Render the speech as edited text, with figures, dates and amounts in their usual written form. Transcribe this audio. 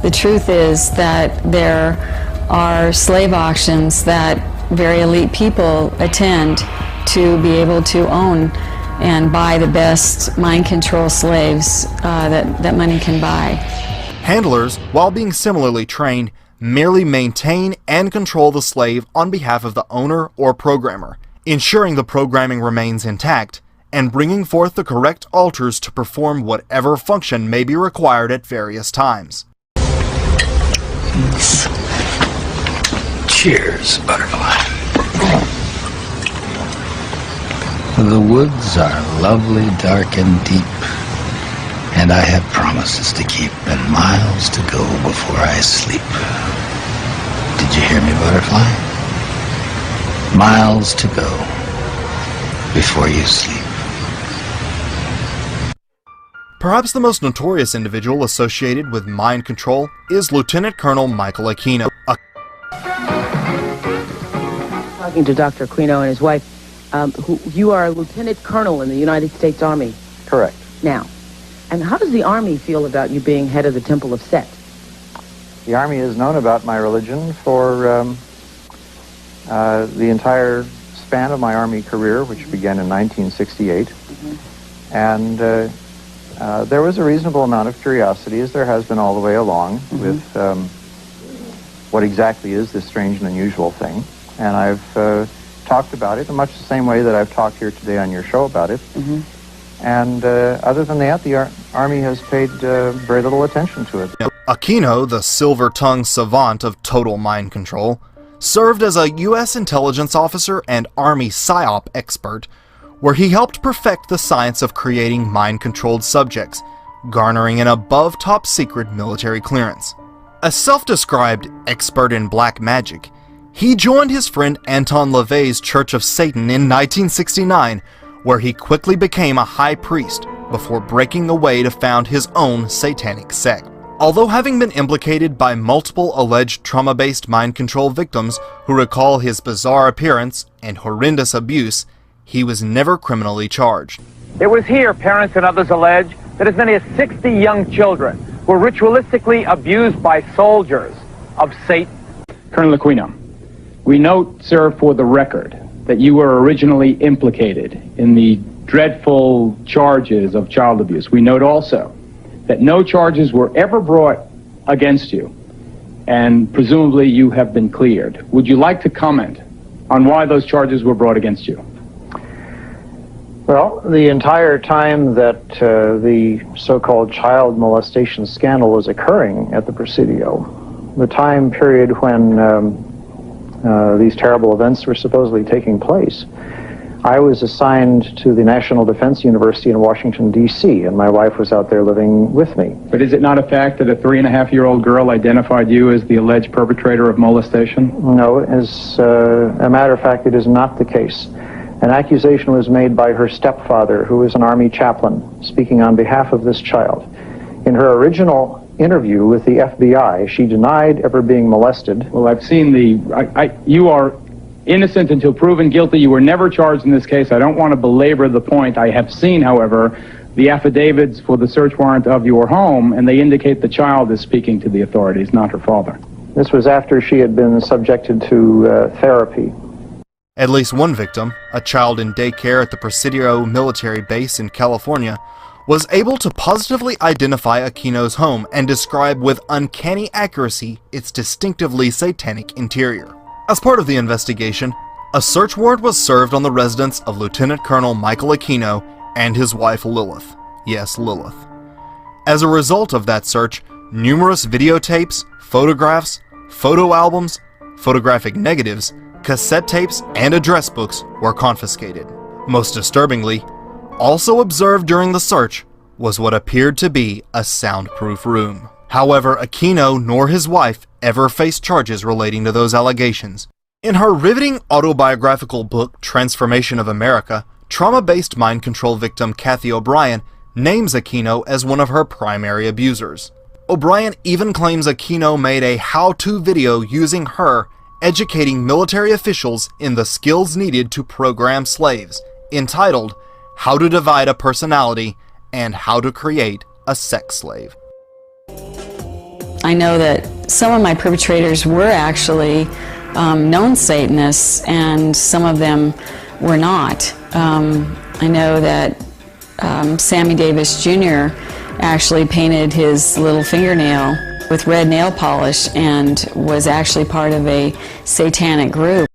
The truth is that there are slave auctions that very elite people attend to be able to own and buy the best mind control slaves that money can buy. Handlers, while being similarly trained, merely maintain and control the slave on behalf of the owner or programmer, ensuring the programming remains intact and bringing forth the correct alters to perform whatever function may be required at various times. Cheers, Butterfly. The woods are lovely, dark, and deep, and I have promises to keep and miles to go before I sleep. Did you hear me, Butterfly? Miles to go before you sleep. Perhaps the most notorious individual associated with mind control is Lieutenant Colonel Michael Aquino. Talking to Dr. Aquino and his wife, you are a lieutenant colonel in the United States Army. Correct. Now, and how does the Army feel about you being head of the Temple of Set? The Army has known about my religion for the entire span of my Army career, which began in 1968. And there was a reasonable amount of curiosity, as there has been all the way along, with what exactly is this strange and unusual thing. And I've talked about it in much the same way that I've talked here today on your show about it. And other than that, the Army has paid very little attention to it. Aquino, the silver-tongued savant of total mind control, served as a U.S. intelligence officer and Army PSYOP expert, where he helped perfect the science of creating mind-controlled subjects, garnering an above-top-secret military clearance. A self-described expert in black magic, he joined his friend Anton LaVey's Church of Satan in 1969, where he quickly became a high priest before breaking away to found his own satanic sect. Although having been implicated by multiple alleged trauma-based mind control victims who recall his bizarre appearance and horrendous abuse, he was never criminally charged. It was here, parents and others allege, that as many as 60 young children were ritualistically abused by soldiers of Satan. Colonel Aquino, we note, sir, for the record, that you were originally implicated in the dreadful charges of child abuse. We note also that no charges were ever brought against you, and presumably you have been cleared. Would you like to comment on why those charges were brought against you? Well, the entire time that the so-called child molestation scandal was occurring at the Presidio, the time period when these terrible events were supposedly taking place, I was assigned to the National Defense University in Washington, D.C., and my wife was out there living with me. But is it not a fact that a 3.5-year-old girl identified you as the alleged perpetrator of molestation? No, as a matter of fact, it is not the case. An accusation was made by her stepfather, who was an Army chaplain, speaking on behalf of this child. In her original interview with the FBI, she denied ever being molested. Well, I've seen you are innocent until proven guilty. You were never charged in this case. I don't want to belabor the point. I have seen, however, the affidavits for the search warrant of your home, and they indicate the child is speaking to the authorities, not her father. This was after she had been subjected to therapy. At least one victim, a child in daycare at the Presidio military base in California, was able to positively identify Aquino's home and describe with uncanny accuracy its distinctively satanic interior. As part of the investigation, a search warrant was served on the residence of Lieutenant Colonel Michael Aquino and his wife Lilith. Yes, Lilith. As a result of that search, numerous videotapes, photographs, photo albums, photographic negatives, cassette tapes, and address books were confiscated. Most disturbingly, also observed during the search was what appeared to be a soundproof room. However, Aquino nor his wife ever faced charges relating to those allegations. In her riveting autobiographical book, Transformation of America, trauma-based mind control victim Kathy O'Brien names Aquino as one of her primary abusers. O'Brien even claims Aquino made a how-to video using her educating military officials in the skills needed to program slaves, entitled How to Divide a Personality and How to Create a Sex Slave. I know that some of my perpetrators were actually known Satanists, and some of them were not. I know that Sammy Davis Jr. actually painted his little fingernail with red nail polish and was actually part of a satanic group.